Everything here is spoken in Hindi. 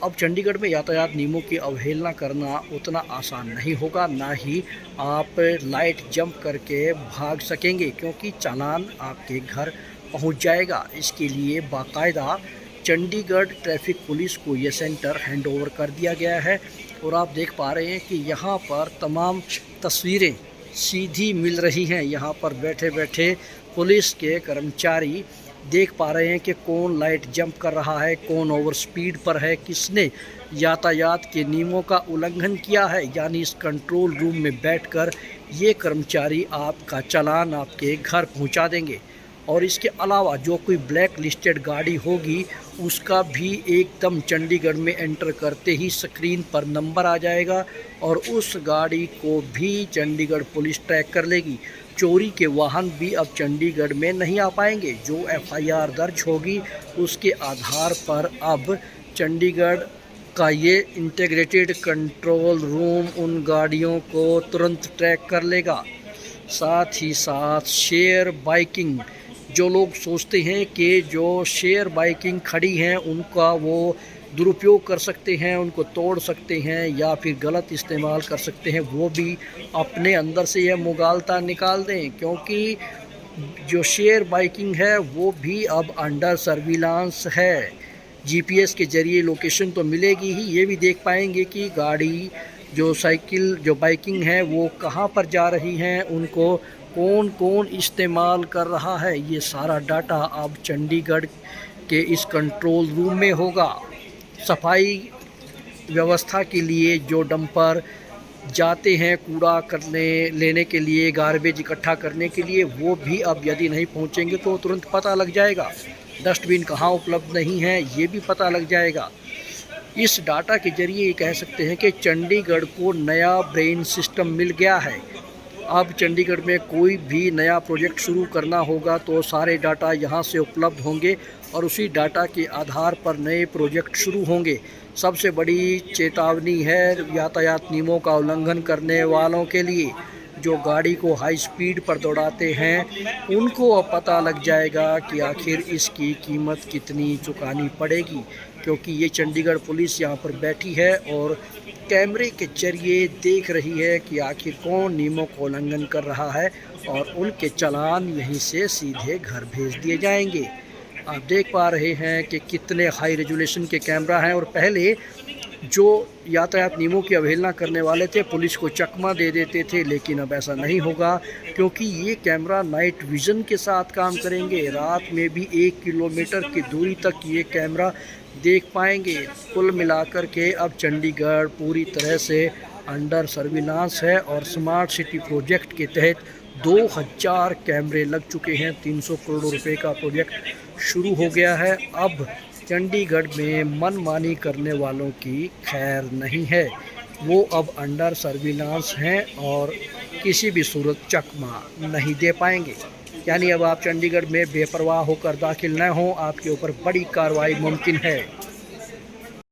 अब चंडीगढ़ में यातायात नियमों की अवहेलना करना उतना आसान नहीं होगा, ना ही आप लाइट जंप करके भाग सकेंगे, क्योंकि चालान आपके घर पहुंच जाएगा। इसके लिए बाकायदा चंडीगढ़ ट्रैफिक पुलिस को ये सेंटर हैंडओवर कर दिया गया है। और आप देख पा रहे हैं कि यहाँ पर तमाम तस्वीरें सीधी मिल रही हैं। यहाँ पर बैठे बैठे पुलिस के कर्मचारी देख पा रहे हैं कि कौन लाइट जंप कर रहा है, कौन ओवर स्पीड पर है, किसने यातायात के नियमों का उल्लंघन किया है। यानी इस कंट्रोल रूम में बैठकर ये कर्मचारी आपका चालान आपके घर पहुंचा देंगे। और इसके अलावा जो कोई ब्लैक लिस्टेड गाड़ी होगी उसका भी एकदम चंडीगढ़ में एंटर करते ही स्क्रीन पर नंबर आ जाएगा और उस गाड़ी को भी चंडीगढ़ पुलिस ट्रैक कर लेगी। चोरी के वाहन भी अब चंडीगढ़ में नहीं आ पाएंगे। जो एफआईआर दर्ज होगी उसके आधार पर अब चंडीगढ़ का ये इंटीग्रेटेड कंट्रोल रूम उन गाड़ियों को तुरंत ट्रैक कर लेगा। साथ ही साथ शेयर बाइकिंग, जो लोग सोचते हैं कि जो शेयर बाइकिंग खड़ी हैं उनका वो दुरुपयोग कर सकते हैं, उनको तोड़ सकते हैं या फिर गलत इस्तेमाल कर सकते हैं, वो भी अपने अंदर से यह मुगालता निकाल दें। क्योंकि जो शेयर बाइकिंग है वो भी अब अंडर सर्विलांस है। जीपीएस के ज़रिए लोकेशन तो मिलेगी ही, ये भी देख पाएंगे कि गाड़ी जो साइकिल जो बाइकिंग है वो कहाँ पर जा रही हैं, उनको कौन कौन इस्तेमाल कर रहा है। ये सारा डाटा अब चंडीगढ़ के इस कंट्रोल रूम में होगा। सफाई व्यवस्था के लिए जो डंपर जाते हैं कूड़ा करने लेने के लिए, गार्बेज इकट्ठा करने के लिए, वो भी अब यदि नहीं पहुंचेंगे तो तुरंत पता लग जाएगा। डस्टबिन कहाँ उपलब्ध नहीं है ये भी पता लग जाएगा। इस डाटा के ज़रिए ये कह सकते हैं कि चंडीगढ़ को नया ब्रेन सिस्टम मिल गया है। अब चंडीगढ़ में कोई भी नया प्रोजेक्ट शुरू करना होगा तो सारे डाटा यहाँ से उपलब्ध होंगे और उसी डाटा के आधार पर नए प्रोजेक्ट शुरू होंगे। सबसे बड़ी चेतावनी है यातायात नियमों का उल्लंघन करने वालों के लिए। जो गाड़ी को हाई स्पीड पर दौड़ाते हैं उनको अब पता लग जाएगा कि आखिर इसकी कीमत कितनी चुकानी पड़ेगी, क्योंकि ये चंडीगढ़ पुलिस यहाँ पर बैठी है और कैमरे के जरिए देख रही है कि आखिर कौन नियमों का उल्लंघन कर रहा है और उनके चालान यहीं से सीधे घर भेज दिए जाएंगे। आप देख पा रहे हैं कि कितने हाई रेजोल्यूशन के कैमरा हैं। और पहले जो यातायात नियमों की अवहेलना करने वाले थे पुलिस को चकमा दे देते थे, लेकिन अब ऐसा नहीं होगा, क्योंकि ये कैमरा नाइट विज़न के साथ काम करेंगे। रात में भी 1 किलोमीटर की दूरी तक ये कैमरा देख पाएंगे। कुल मिलाकर के अब चंडीगढ़ पूरी तरह से अंडर सर्विलांस है और स्मार्ट सिटी प्रोजेक्ट के तहत 2000 कैमरे लग चुके हैं। 300 करोड़ रुपए का प्रोजेक्ट शुरू हो गया है। अब चंडीगढ़ में मनमानी करने वालों की खैर नहीं है। वो अब अंडर सर्विलांस हैं और किसी भी सूरत चकमा नहीं दे पाएंगे। यानी अब आप चंडीगढ़ में बेपरवाह होकर दाखिल न हों, आपके ऊपर बड़ी कार्रवाई मुमकिन है।